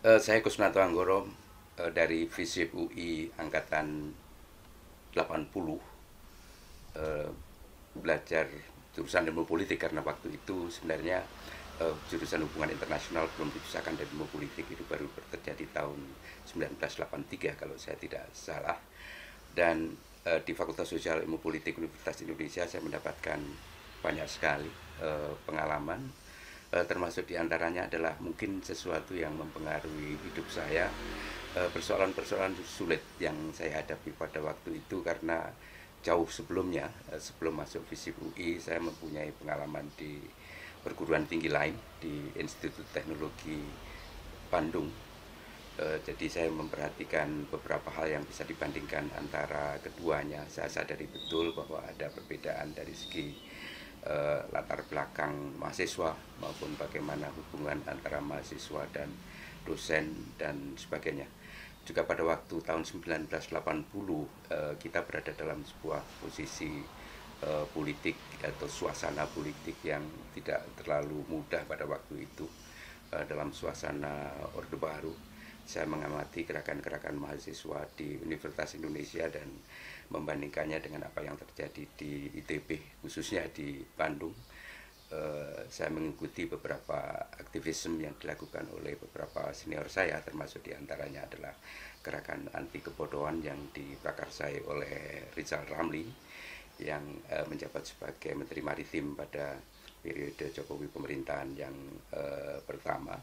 Saya Kusnanto Anggoro dari FISIP UI Angkatan 80, eh, belajar jurusan ilmu politik karena waktu itu sebenarnya jurusan hubungan internasional belum dipisahkan dari ilmu politik, itu baru terjadi tahun 1983 kalau saya tidak salah. Dan di Fakultas Sosial Ilmu Politik Universitas Indonesia saya mendapatkan banyak sekali pengalaman, termasuk diantaranya adalah mungkin sesuatu yang mempengaruhi hidup saya, persoalan-persoalan sulit yang saya hadapi pada waktu itu karena jauh sebelumnya, sebelum masuk FISIP UI, saya mempunyai pengalaman di perguruan tinggi lain di Institut Teknologi Bandung. Jadi saya memperhatikan beberapa hal yang bisa dibandingkan antara keduanya. Saya sadari betul bahwa ada perbedaan dari segi latar belakang mahasiswa maupun bagaimana hubungan antara mahasiswa dan dosen dan sebagainya. Juga pada waktu tahun 1980 kita berada dalam sebuah posisi politik atau suasana politik yang tidak terlalu mudah pada waktu itu. Dalam suasana Orde Baru, saya mengamati gerakan-gerakan mahasiswa di Universitas Indonesia dan membandingkannya dengan apa yang terjadi di ITB, khususnya di Bandung. Saya mengikuti beberapa aktivisme yang dilakukan oleh beberapa senior saya, termasuk diantaranya adalah gerakan anti kebodohan yang diprakarsai oleh Rizal Ramli yang menjabat sebagai Menteri Maritim pada periode Jokowi pemerintahan yang pertama.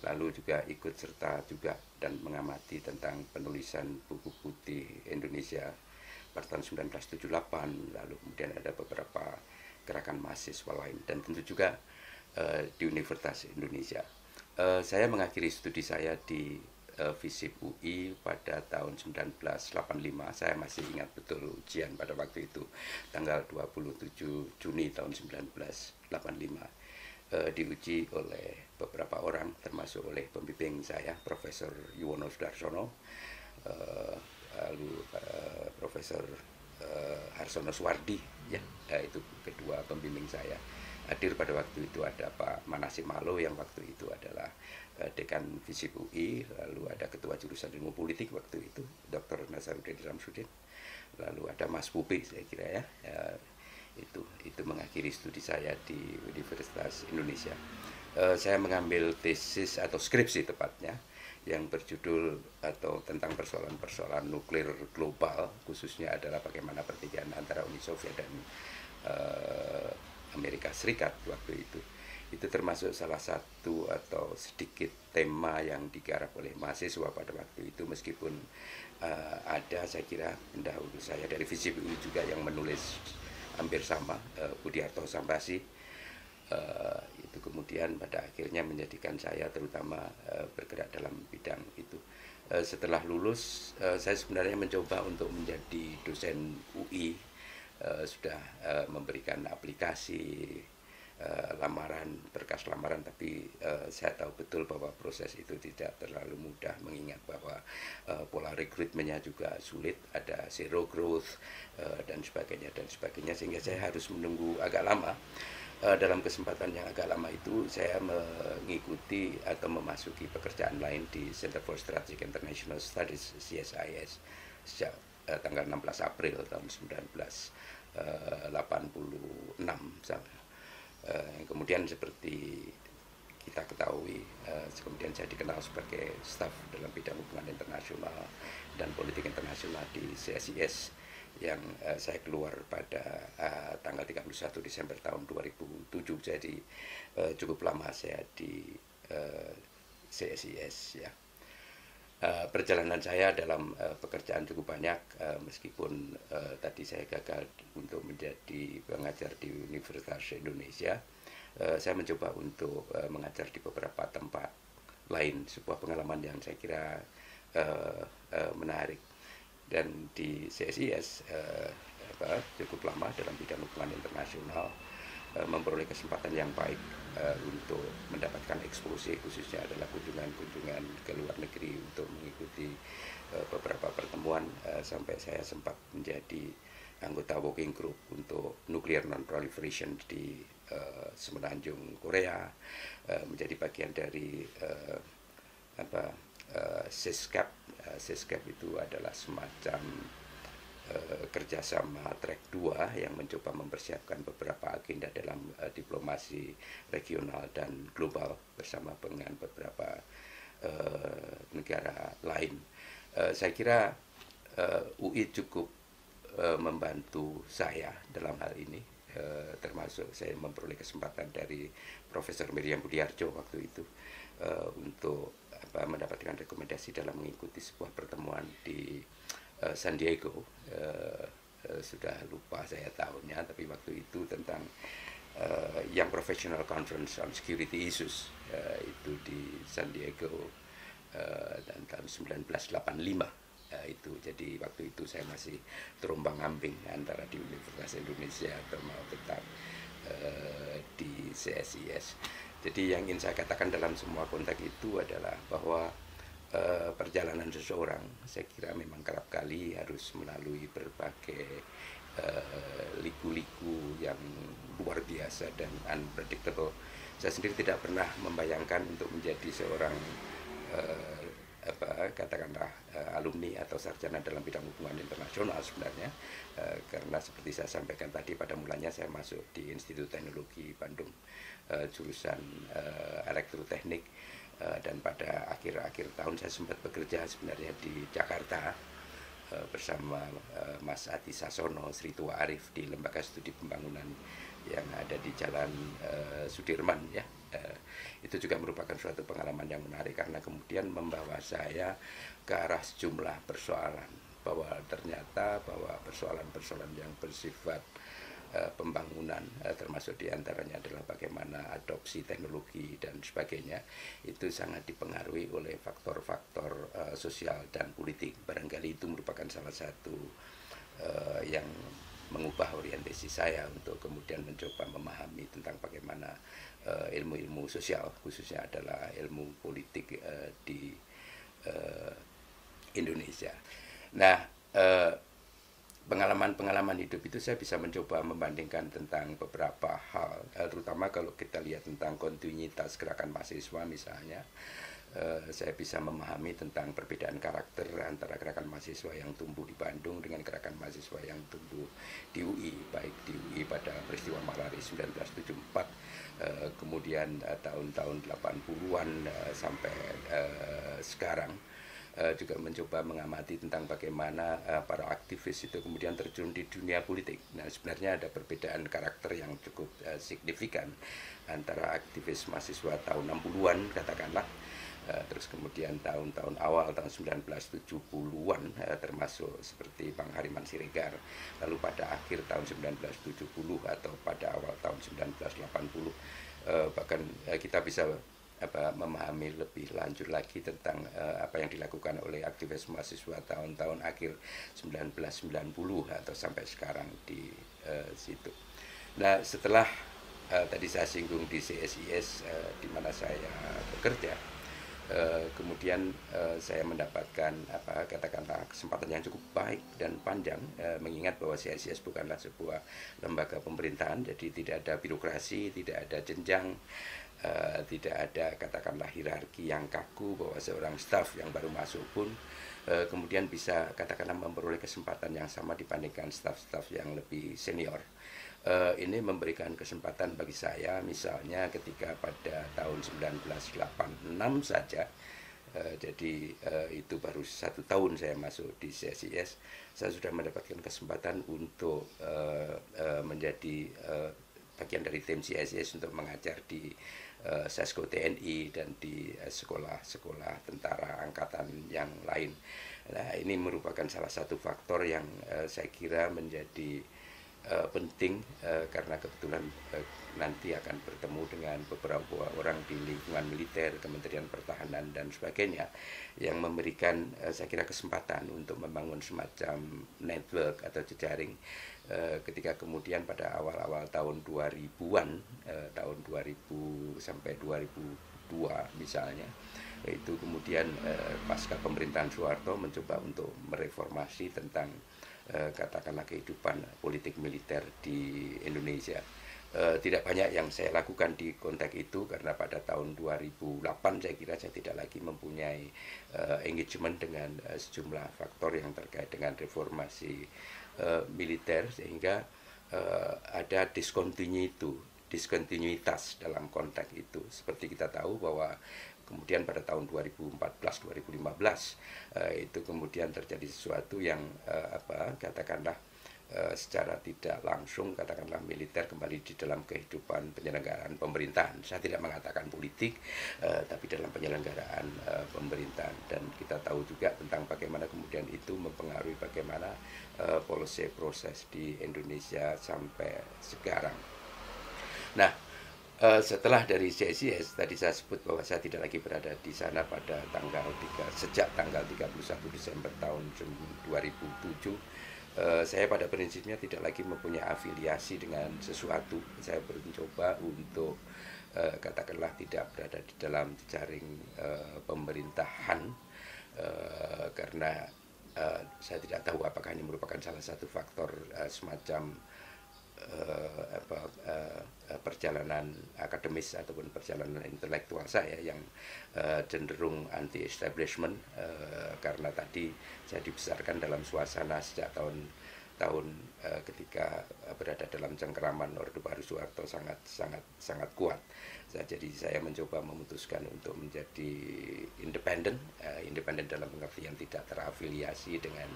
Lalu juga ikut serta juga dan mengamati tentang penulisan buku putih Indonesia pada tahun 1978. Lalu kemudian ada beberapa gerakan mahasiswa lain dan tentu juga di Universitas Indonesia. Saya mengakhiri studi saya di FISIP UI pada tahun 1985. Saya masih ingat betul ujian pada waktu itu, tanggal 27 Juni tahun 1985. Diuji oleh beberapa orang, termasuk oleh pembimbing saya, Profesor Yuwono Sudarsono, lalu Profesor Harsono Suwardi, ya, itu kedua pembimbing saya. Hadir pada waktu itu ada Pak Manasih Malo yang waktu itu adalah dekan FISIP UI, lalu ada ketua jurusan ilmu politik waktu itu Dr. Nasaruddin Samsudin, lalu ada Mas Pupi, saya kira ya, itu mengakhiri studi saya di Universitas Indonesia. Saya mengambil tesis atau skripsi tepatnya yang berjudul atau tentang persoalan-persoalan nuklir global, khususnya adalah bagaimana pertikaian antara Uni Soviet dan Amerika Serikat waktu itu. Itu termasuk salah satu atau sedikit tema yang digarap oleh mahasiswa pada waktu itu, meskipun ada saya kira pendahulu saya dari FISIP UI juga yang menulis hampir sama, Budiarto Sambasi. Itu kemudian pada akhirnya menjadikan saya terutama bergerak dalam bidang itu. Setelah lulus, saya sebenarnya mencoba untuk menjadi dosen UI, sudah memberikan aplikasi lamaran, berkas lamaran, tapi saya tahu betul bahwa proses itu tidak terlalu mudah, mengingat bahwa pola rekrutmennya juga sulit, ada zero growth dan sebagainya, sehingga saya harus menunggu agak lama. Dalam kesempatan yang agak lama itu saya mengikuti atau memasuki pekerjaan lain di Center for Strategic International Studies CSIS sejak tanggal 16 April tahun 1986. Kemudian seperti kita ketahui, kemudian saya dikenal sebagai staf dalam bidang hubungan internasional dan politik internasional di CSIS yang saya keluar pada tanggal 31 Desember tahun 2007. Jadi cukup lama saya di CSIS, ya. Perjalanan saya dalam pekerjaan cukup banyak, meskipun tadi saya gagal untuk menjadi pengajar di Universitas Indonesia. Saya mencoba untuk mengajar di beberapa tempat lain, sebuah pengalaman yang saya kira menarik. Dan di CSIS cukup lama dalam bidang hubungan internasional, memperoleh kesempatan yang baik untuk mendapatkan eksposisi, khususnya adalah kunjungan-kunjungan ke luar negeri untuk mengikuti beberapa pertemuan, sampai saya sempat menjadi anggota working group untuk nuclear non-proliferation di Semenanjung Korea, menjadi bagian dari Siskap. Siskap itu adalah semacam kerjasama track 2 yang mencoba mempersiapkan beberapa agenda dalam diplomasi regional dan global bersama dengan beberapa negara lain. Saya kira UI cukup membantu saya dalam hal ini, termasuk saya memperoleh kesempatan dari Profesor Miriam Budiarjo waktu itu untuk mendapatkan rekomendasi dalam mengikuti sebuah pertemuan di San Diego. Sudah lupa saya tahunnya, tapi waktu itu tentang Young Professional Conference on Security Issues, itu di San Diego dan tahun 1985. Itu jadi waktu itu saya masih terombang-ambing antara di Universitas Indonesia atau mau tetap di CSIS. Jadi yang ingin saya katakan dalam semua konteks itu adalah bahwa perjalanan seseorang saya kira memang kerap kali harus melalui berbagai liku-liku yang luar biasa dan unpredictable. Saya sendiri tidak pernah membayangkan untuk menjadi seorang katakanlah alumni atau sarjana dalam bidang hubungan internasional sebenarnya, karena seperti saya sampaikan tadi, pada mulanya saya masuk di Institut Teknologi Bandung, jurusan elektroteknik, dan pada akhir-akhir tahun saya sempat bekerja sebenarnya di Jakarta bersama Mas Adi Sasono, Sri Tua Arif di Lembaga Studi Pembangunan yang ada di Jalan Sudirman ya. Itu juga merupakan suatu pengalaman yang menarik karena kemudian membawa saya ke arah sejumlah persoalan, bahwa ternyata bahwa persoalan-persoalan yang bersifat pembangunan, termasuk diantaranya adalah bagaimana adopsi teknologi dan sebagainya, itu sangat dipengaruhi oleh faktor-faktor sosial dan politik. Barangkali itu merupakan salah satu yang mengubah orientasi saya untuk kemudian mencoba memahami tentang bagaimana ilmu-ilmu sosial, khususnya adalah ilmu politik di Indonesia. Nah, pengalaman-pengalaman hidup itu saya bisa mencoba membandingkan tentang beberapa hal, terutama kalau kita lihat tentang kontinuitas gerakan mahasiswa misalnya. Saya bisa memahami tentang perbedaan karakter antara gerakan mahasiswa yang tumbuh di Bandung dengan gerakan mahasiswa yang tumbuh di UI, baik di UI pada peristiwa Malari 1974, kemudian tahun-tahun 80-an sampai sekarang. Juga mencoba mengamati tentang bagaimana para aktivis itu kemudian terjun di dunia politik. Nah, sebenarnya ada perbedaan karakter yang cukup signifikan antara aktivis mahasiswa tahun 60-an katakanlah, terus kemudian tahun-tahun awal tahun 1970-an, termasuk seperti Bang Hariman Siregar, lalu pada akhir tahun 1970 atau pada awal tahun 1980, bahkan kita bisa memahami lebih lanjut lagi tentang apa yang dilakukan oleh aktivis mahasiswa tahun-tahun akhir 1990 atau sampai sekarang di situ. Nah, setelah tadi saya singgung di CSIS di mana saya bekerja, kemudian saya mendapatkan katakanlah kesempatan yang cukup baik dan panjang, mengingat bahwa CSIS bukanlah sebuah lembaga pemerintahan, jadi tidak ada birokrasi, tidak ada jenjang, tidak ada katakanlah hierarki yang kaku, bahwa seorang staf yang baru masuk pun kemudian bisa katakanlah memperoleh kesempatan yang sama dibandingkan staf-staf yang lebih senior. Ini memberikan kesempatan bagi saya, misalnya ketika pada tahun 1986 saja, jadi itu baru 1 tahun saya masuk di CSIS, saya sudah mendapatkan kesempatan untuk menjadi bagian dari tim CSIS untuk mengajar di Sesko TNI dan di sekolah-sekolah tentara angkatan yang lain. Nah, ini merupakan salah satu faktor yang saya kira menjadi penting, karena kebetulan nanti akan bertemu dengan beberapa orang di lingkungan militer, Kementerian Pertahanan dan sebagainya, yang memberikan saya kira kesempatan untuk membangun semacam network atau jejaring, ketika kemudian pada awal-awal tahun 2000-an, tahun 2000 sampai 2002 misalnya, itu kemudian pasca pemerintahan Soeharto mencoba untuk mereformasi tentang katakanlah kehidupan politik militer di Indonesia. tidak banyak yang saya lakukan di konteks itu karena pada tahun 2008 saya kira saya tidak lagi mempunyai engagement dengan sejumlah faktor yang terkait dengan reformasi militer, sehingga ada diskontinuitas dalam konteks itu. Seperti kita tahu bahwa kemudian pada tahun 2014-2015 itu kemudian terjadi sesuatu yang katakanlah secara tidak langsung, katakanlah militer kembali di dalam kehidupan penyelenggaraan pemerintahan. Saya tidak mengatakan politik, tapi dalam penyelenggaraan pemerintahan. Dan kita tahu juga tentang bagaimana kemudian itu mempengaruhi bagaimana policy proses di Indonesia sampai sekarang. Nah, setelah dari CSIS, tadi saya sebut bahwa saya tidak lagi berada di sana pada sejak tanggal 31 Desember tahun 2007. Saya pada prinsipnya tidak lagi mempunyai afiliasi dengan sesuatu. Saya mencoba untuk katakanlah tidak berada di dalam jaring pemerintahan, karena saya tidak tahu apakah ini merupakan salah satu faktor semacam perjalanan akademis ataupun perjalanan intelektual saya yang cenderung anti-establishment, karena tadi saya dibesarkan dalam suasana sejak tahun ketika berada dalam cengkeraman Orde Baru Soeharto sangat kuat. Jadi saya mencoba memutuskan untuk menjadi independen dalam pengertian tidak terafiliasi dengan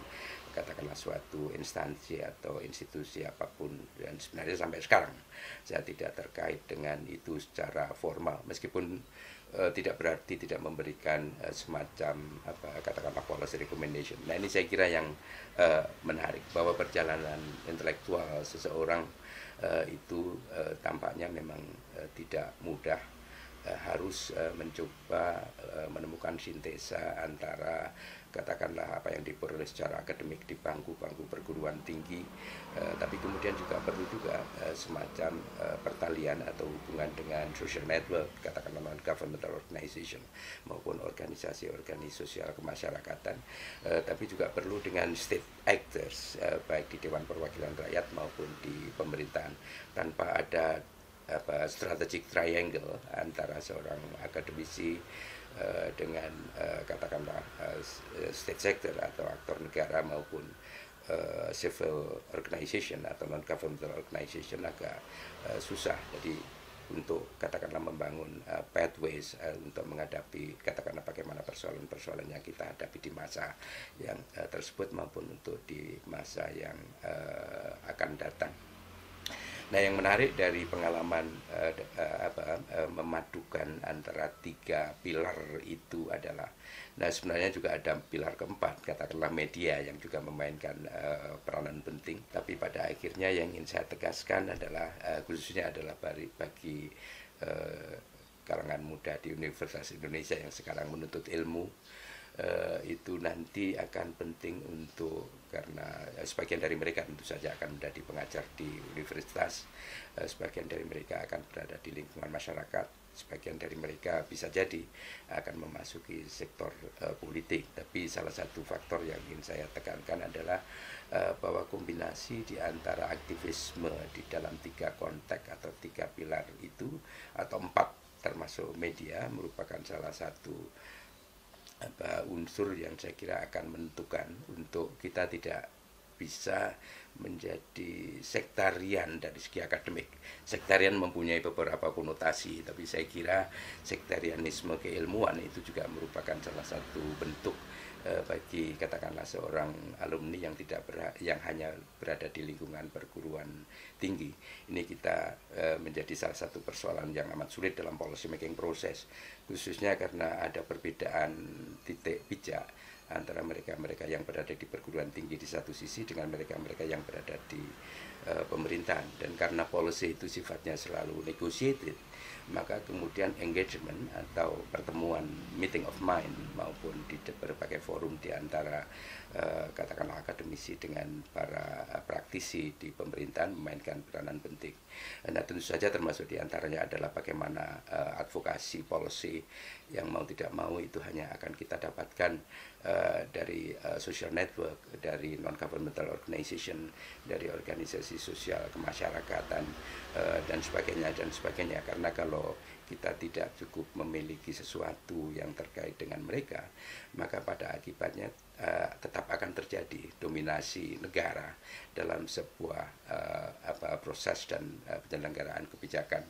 katakanlah suatu instansi atau institusi apapun, dan sebenarnya sampai sekarang saya tidak terkait dengan itu secara formal, meskipun tidak berarti tidak memberikan semacam katakanlah policy recommendation. Nah, ini saya kira yang menarik, bahwa perjalanan intelektual seseorang itu tampaknya memang tidak mudah, harus mencoba menemukan sintesa antara katakanlah apa yang diperoleh secara akademik di bangku-bangku perguruan tinggi, tapi kemudian juga perlu juga semacam pertalian atau hubungan dengan social network, katakanlah non-governmental organization maupun organisasi-organisasi sosial kemasyarakatan, tapi juga perlu dengan state actors, baik di Dewan Perwakilan Rakyat maupun di pemerintahan. Tanpa ada strategic triangle antara seorang akademisi dengan katakanlah state sector atau aktor negara maupun civil organization atau non-governmental organization agak susah. Jadi untuk katakanlah membangun pathways untuk menghadapi katakanlah bagaimana persoalan-persoalan yang kita hadapi di masa yang tersebut maupun untuk di masa yang akan datang. Nah, yang menarik dari pengalaman memadukan antara tiga pilar itu adalah, nah sebenarnya juga ada pilar keempat, katakanlah media yang juga memainkan peranan penting. Tapi pada akhirnya yang ingin saya tegaskan adalah khususnya adalah bagi kalangan muda di Universitas Indonesia yang sekarang menuntut ilmu, itu nanti akan penting untuk, karena sebagian dari mereka tentu saja akan menjadi pengajar di universitas, sebagian dari mereka akan berada di lingkungan masyarakat, sebagian dari mereka bisa jadi akan memasuki sektor politik. Tapi salah satu faktor yang ingin saya tekankan adalah bahwa kombinasi di antara aktivisme di dalam tiga konteks atau tiga pilar itu, atau empat termasuk media, merupakan salah satu unsur yang saya kira akan menentukan untuk kita tidak bisa menjadi sektarian dari segi akademik. Sektarian mempunyai beberapa konotasi, tapi saya kira sektarianisme keilmuan itu juga merupakan salah satu bentuk bagi katakanlah seorang alumni yang yang hanya berada di lingkungan perguruan tinggi. Ini kita menjadi salah satu persoalan yang amat sulit dalam policy making proses, khususnya karena ada perbedaan titik pijak antara mereka-mereka yang berada di perguruan tinggi di satu sisi dengan mereka-mereka yang berada di pemerintahan. Dan karena policy itu sifatnya selalu negotiated, maka kemudian engagement atau pertemuan meeting of mind maupun di berbagai forum di antara katakanlah akademisi dengan para praktisi di pemerintahan memainkan peranan penting. Nah, tentu saja termasuk di antaranya adalah bagaimana advokasi policy yang mau tidak mau itu hanya akan kita dapatkan dari social network, dari non-governmental organization, dari organisasi sosial kemasyarakatan, dan sebagainya. Karena kalau kita tidak cukup memiliki sesuatu yang terkait dengan mereka, maka pada akibatnya tetap akan terjadi dominasi negara dalam sebuah proses dan penyelenggaraan kebijakan.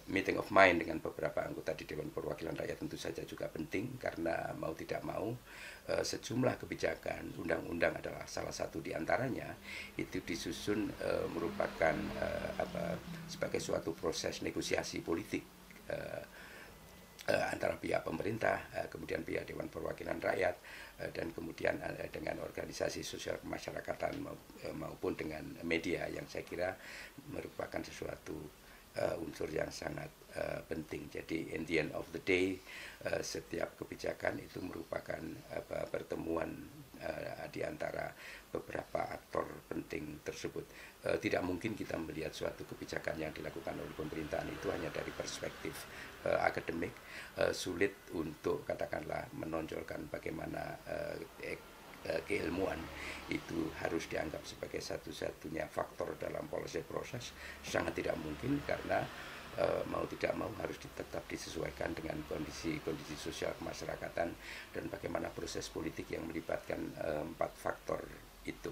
Meeting of mind dengan beberapa anggota di Dewan Perwakilan Rakyat tentu saja juga penting, karena mau tidak mau sejumlah kebijakan, undang-undang adalah salah satu di antaranya, itu disusun merupakan sebagai suatu proses negosiasi politik antara pihak pemerintah, kemudian pihak Dewan Perwakilan Rakyat, dan kemudian dengan organisasi sosial kemasyarakatan maupun dengan media, yang saya kira merupakan sesuatu unsur yang sangat penting. Jadi in the end of the day, setiap kebijakan itu merupakan pertemuan di antara beberapa aktor penting tersebut. Tidak mungkin kita melihat suatu kebijakan yang dilakukan oleh pemerintahan itu hanya dari perspektif akademik. Sulit untuk katakanlah menonjolkan bagaimana keilmuan itu harus dianggap sebagai satu-satunya faktor dalam policy proses. Sangat tidak mungkin, karena mau tidak mau harus tetap disesuaikan dengan kondisi sosial kemasyarakatan dan bagaimana proses politik yang melibatkan 4 faktor itu.